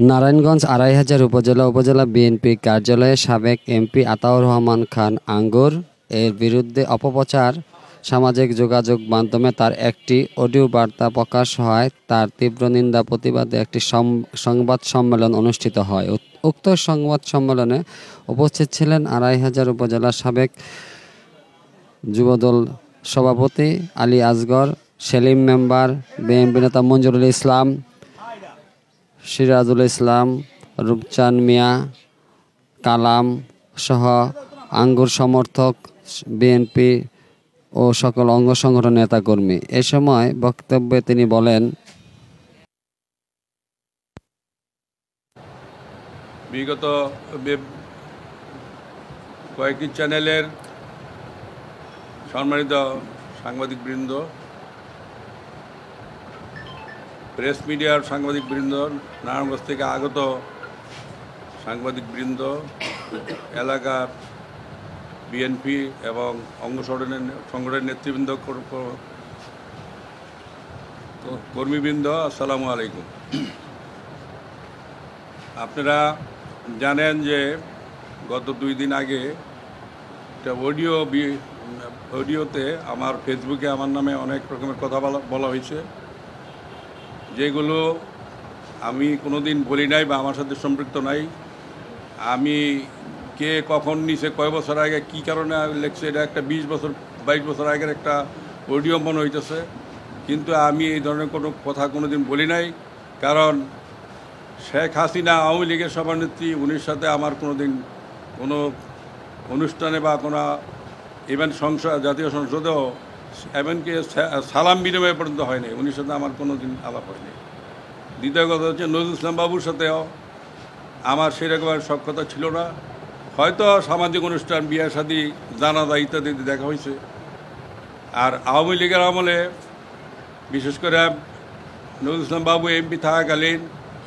নারায়ণগঞ্জ আড়াইহাজার উপজেলা বিএনপি কার্যালয়ে সাবেক এমপি আতাউর রহমান খান আঙ্গুর এর বিরুদ্ধে অপপ্রচার সামাজিক যোগাযোগ মাধ্যমে তার একটি অডিও বার্তা প্রকাশ হয়। তার তীব্র নিন্দা প্রতিবাদে একটি সংবাদ সম্মেলন অনুষ্ঠিত হয়। উক্ত সংবাদ সম্মেলনে উপস্থিত ছিলেন আড়াইহাজার উপজেলার সাবেক যুবদল সভাপতি আলী আসগর, সেলিম মেম্বার, বিএনপি নেতা মঞ্জুরুল ইসলাম, সিরাজুল ইসলাম, রূপচান মিয়া, কালাম সহ আঙ্গুর সমর্থক, বিএনপি ও সকল অঙ্গ সংগঠন নেতাকর্মী। এ সময় বক্তব্যে তিনি বলেন, বিগত কয়েকটি চ্যানেলের সম্মানিত সাংবাদিকবৃন্দ, প্রেস মিডিয়ার সাংবাদিকবৃন্দ, নারায়ণগঞ্জ থেকে আগত সাংবাদিকবৃন্দ, এলাকার বিএনপি এবং অঙ্গ সংগঠনের নেতৃবৃন্দ, কর্মীবৃন্দ, আসসালামু আলাইকুম। আপনারা জানেন যে গত 2 দিন আগে একটা অডিওতে আমার ফেসবুকে আমার নামে অনেক রকমের কথা বলা হয়েছে, যেগুলো আমি কোনোদিন বলি নাই বা আমার সাথে সম্পৃক্ত নাই। আমি কে কখন নিচে কয় বছর আগে কী কারণে লেখছে, এটা একটা 22 বছর আগের একটা অডিও মনে হইতেছে, কিন্তু আমি এই ধরনের কোনো কথা কোনোদিন বলি নাই। কারণ শেখ হাসিনা আওয়ামী লীগের সভানেত্রী, উনির সাথে আমার কোনোদিন কোনো অনুষ্ঠানে বা কোনো ইভেন্ট জাতীয় সংসদেও এমনকি সালাম বিনিময় পর্যন্ত হয়নি, উনির সাথে আমার কোনো দিন আলাপ হয়নি। দ্বিতীয় কথা হচ্ছে, নজরুল ইসলাম বাবুর সাথেও আমার সেরকম সখ্যতা ছিল না। হয়তো সামাজিক অনুষ্ঠান, বিয়ে শাদী, জানাজা ইত্যাদি দেখা হয়েছে। আর আওয়ামী লীগের আমলে বিশেষ করে নজরুল ইসলাম বাবু এমপি থাকাকালীন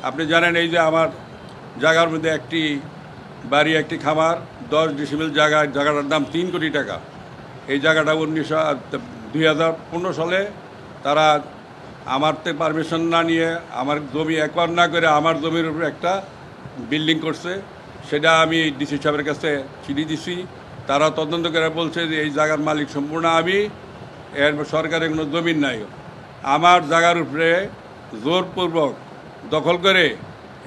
আপনি জানেন, এই যে আমার জায়গার মধ্যে একটি বাড়ি, একটি খামার, 10 ডিসিমিল জায়গাটার দাম 3 কোটি টাকা। এই জায়গাটা 2015 সালে তারা আমার থেকে পারমিশন না নিয়ে, আমার জমি একবার না করে আমার জমির উপরে একটা বিল্ডিং করছে। সেটা আমি ডিসি সাহেবের কাছে চিঠি দিছি। তারা তদন্ত করে বলছে যে এই জায়গার মালিক সম্পূর্ণ আমি, এর সরকারের কোনো জমিন নাই। আমার জায়গার উপরে জোরপূর্বক দখল করে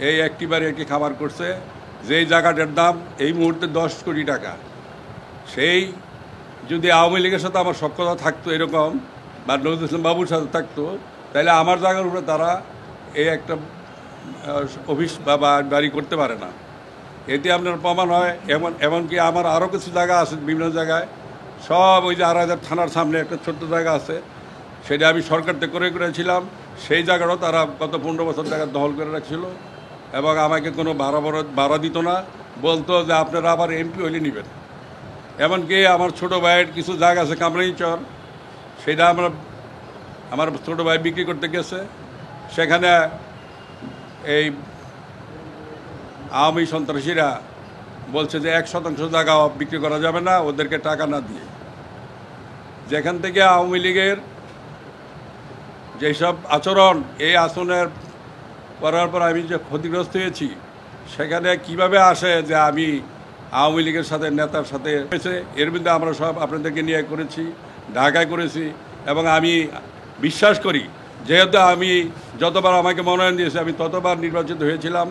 এই একটি বাড়ি একটি খামার করছে, যেই জায়গাটার দাম এই মুহূর্তে 10 কোটি টাকা। সেই যদি আওয়ামী লীগের সাথে আমার সখ্যতা থাকতো এরকম, বা নজরুল ইসলাম বাবুর সাথে থাকতো, তাহলে আমার জায়গার উপরে তারা এই একটা অফিস বা বাড়ি করতে পারে না। এতে আপনার প্রমাণ হয়। এমনকি আমার আরও কিছু জায়গা আছে বিভিন্ন জায়গায়, সব ওই যে আড়াইহাজার থানার সামনে একটা ছোট্ট জায়গা আছে, সেটা আমি সরকার থেকে করেছিলাম। সেই জায়গাটাও তারা গত 15 বছর জায়গা দখল করে রাখছিল এবং আমাকে কোনো ভাড়া দিত না, বলতো যে আপনারা আবার এমপি হইলে নেবেন। এমনকি আমার ছোটো ভাইয়ের কিছু জায়গা আছে কামরাইচর, সেটা আমার ছোটো ভাই বিক্রি করতে গেছে। সেখানে এই আওয়ামী সন্ত্রাসীরা বলছে যে 1% জায়গা বিক্রি করা যাবে না ওদেরকে টাকা না দিয়ে। যেখান থেকে আওয়ামী লীগের যেসব আচরণ, এই আচরণের করার পর আমি যে ক্ষতিগ্রস্ত হয়েছি, সেখানে কিভাবে আসে যে আমি আওয়ামী লীগের সাথে নেতার সাথে হয়েছে। এর মধ্যে আমরা সব আপনাদেরকে নিয়ে করেছি, ঢাকায় করেছি। এবং আমি বিশ্বাস করি, যেহেতু আমি যতবার আমাকে মনোনয়ন দিয়েছে আমি ততবার নির্বাচিত হয়েছিলাম,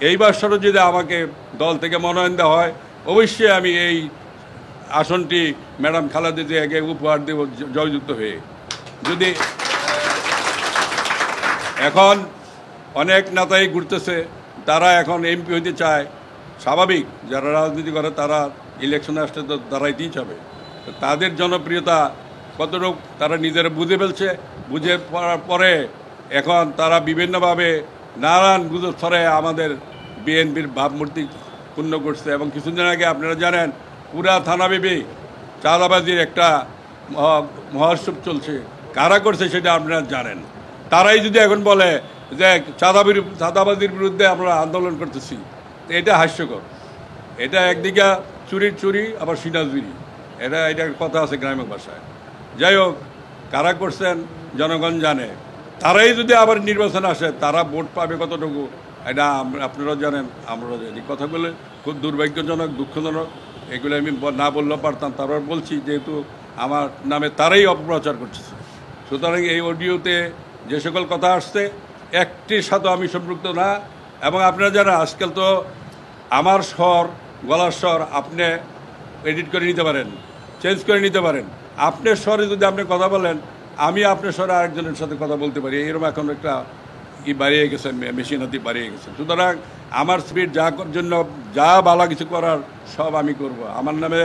এই বছরও যদি আমাকে দল থেকে মনোনয়ন দেওয়া হয়, অবশ্যই আমি এই আসনটি ম্যাডাম খালেদা জিয়াকে উপহার দেব জয়যুক্ত হয়ে। যদি এখন অনেক নেতাই ঘুরতেছে, তারা এখন এমপি হইতে চায়, স্বাভাবিক, যারা রাজনীতি করে তারা ইলেকশনে আসতে তো দাঁড়াইতেই চাবে। তাদের জনপ্রিয়তা কতটুকু তারা নিজেরা বুঝে ফেলছে। বুঝে পড়ার পরে এখন তারা বিভিন্নভাবে নানান গুজব ছড়ায় আমাদের বিএনপির ভাবমূর্তি ক্ষুণ্ণ করছে। এবং কিছুদিন আগে আপনারা জানেন, পুরা থানাব্যাপী চাঁদাবাজির একটা মহোৎসব চলছে। কারা করছে সেটা আপনারা জানেন। তারাই যদি এখন বলে যে চাঁদাবাজির বিরুদ্ধে আমরা আন্দোলন করতেছি, এটা হাস্যকর। এটা একদিকে চুরি আবার সিনাজুরি, এটা কথা আছে গ্রামের ভাষায়। যাই হোক, কারা করছেন জনগণ জানে। তারাই যদি আবার নির্বাচন আসে, তারা ভোট পাবে কতটুকু এটা আপনারাও জানেন, আমরাও জানি। কথাগুলো খুব দুর্ভাগ্যজনক, দুঃখজনক। এগুলো আমি না বললেও পারতাম, তারপর বলছি যেহেতু আমার নামে তারাই অপপ্রচার করতেছে। সুতরাং এই অডিওতে যে সকল কথা আসছে একটির সাথে আমি সম্পৃক্ত না। এবং আপনারা যারা আজকাল তো আমার স্বর, গলার স্বর আপনি এডিট করে নিতে পারেন, চেঞ্জ করে নিতে পারেন। আপনার স্বরে যদি আপনি কথা বলেন, আমি আপনার স্বরে আরেকজনের সাথে কথা বলতে পারি। এরকম এখন একটা বাড়িয়ে গেছে, মেশিনাতি বাড়িয়ে গেছে। সুতরাং আমার স্পিড যা জন্য যা ভালো কিছু করার সব আমি করব। আমার নামে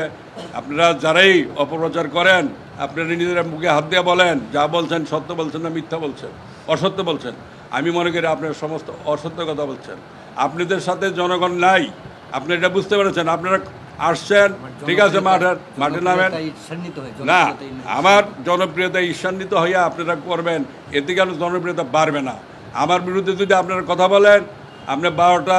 আপনারা যারাই অপপ্রচার করেন, আপনারা নিজেরা মুখে হাত দিয়ে বলেন যা বলছেন সত্য বলছেন না মিথ্যা বলছেন, অসত্য বলছেন। আমি মনে করি আপনারা সমস্ত অসত্য কথা বলছেন। আপনাদের সাথে জনগণ নাই, আপনি এটা বুঝতে পেরেছেন। আপনারা আসছেন, ঠিক আছে, মাঠে নামেন না। আমার জনপ্রিয়তা ঈর্ষান্বিত হইয়া আপনারা করবেন, এতে কেন জনপ্রিয়তা বাড়বে না? আমার বিরুদ্ধে যদি আপনারা কথা বলেন, আপনার 12টা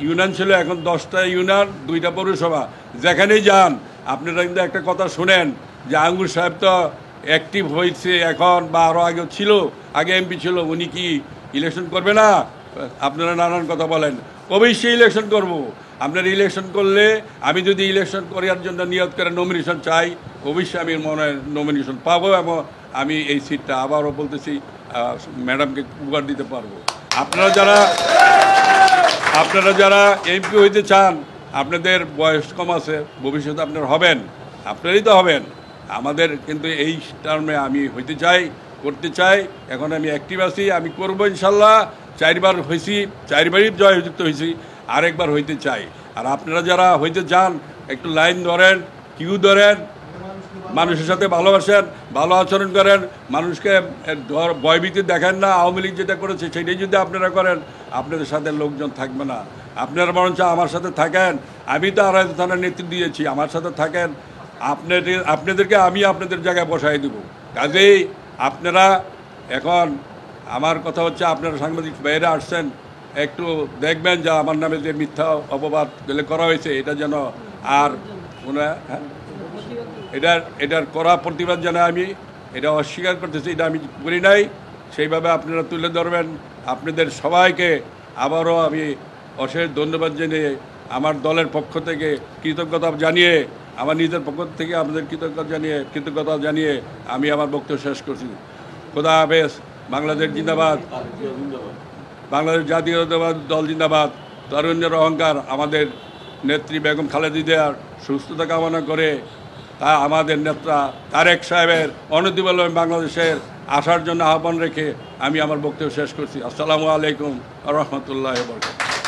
ইউনিয়ন ছিল, এখন 10টা ইউনিয়ন, 2টা পৌরসভা, যেখানেই যান আপনারা কিন্তু একটা কথা শুনেন যে আঙ্গুর সাহেব তো অ্যাক্টিভ হয়েছে এখন, বা আরও আগেও ছিল, আগে এমপি ছিল, উনি কি ইলেকশন করবে না? আপনারা নানান কথা বলেন। অবশ্যই ইলেকশন করব। আপনারা ইলেকশন করলে, আমি যদি ইলেকশন করার জন্য নিয়ত করে নমিনেশন চাই, অবশ্যই আমি মনে হয় নমিনেশন পাবো, এবং আমি এই সিটটা আবারও বলতেছি ম্যাডামকে উপহার দিতে পারবো। আপনারা যারা এমপি হইতে চান, আপনাদের বয়স কম আছে, ভবিষ্যতে আপনারা হবেন, আপনারাই তো হবেন। আমাদের কিন্তু এই টার্মে আমি হইতে চাই, করতে চাই। এখন আমি অ্যাক্টিভ আছি, আমি করবো ইনশাল্লাহ। 4বার হয়েছি, 4বারই জয়যুক্ত হয়েছি, আরেকবার হইতে চাই। আর আপনারা যারা হইতে চান, একটু লাইন ধরেন, কিউ ধরেন, মানুষের সাথে ভালোবাসেন, ভালো আচরণ করেন, মানুষকে ভয়ভীতি দেখেন না। আওয়ামী লীগ যেটা করেছে সেটাই যদি আপনারা করেন, আপনাদের সাথে লোকজন থাকবে না। আপনারা বরঞ্চ আমার সাথে থাকেন। আমি তো আড়াই থানার নেতৃত্ব দিয়েছি, আমার সাথে থাকেন। আপনাদেরকে আমি আপনাদের জায়গায় বসাই দেব। কাজেই আপনারা এখন, আমার কথা হচ্ছে, আপনারা সাংবাদিক বাইরে আসছেন, একটু দেখবেন যে আমার নামে যে মিথ্যা অপবাদ করা হয়েছে, এটা যেন আর এটার কড়া প্রতিবাদ জানাই। আমি এটা অস্বীকার করতেছি, এটা আমি করি নাই। সেইভাবে আপনারা তুলে ধরবেন। আপনাদের সবাইকে আবারও আমি অশেষ ধন্যবাদ জানিয়ে, আমার দলের পক্ষ থেকে কৃতজ্ঞতা জানিয়ে, আমার নিজের পক্ষ থেকে আপনাদের কৃতজ্ঞতা জানিয়ে আমি আমার বক্তব্য শেষ করছি। খোদা হাফেজ। বাংলাদেশ জিন্দাবাদ, বাংলাদেশ জাতীয়তাবাদ দল জিন্দাবাদ। তরুণের অহংকার। আমাদের নেত্রী বেগম খালেদা জিয়ার সুস্থতা কামনা করে, তা আমাদের নেতা তারেক সাহেবের অনতিবিলম্বে বাংলাদেশের আসার জন্য আহ্বান রেখে আমি আমার বক্তব্য শেষ করছি। আসসালামু আলাইকুম ওয়া রাহমাতুল্লাহি ওয়া বারাকাতুহু।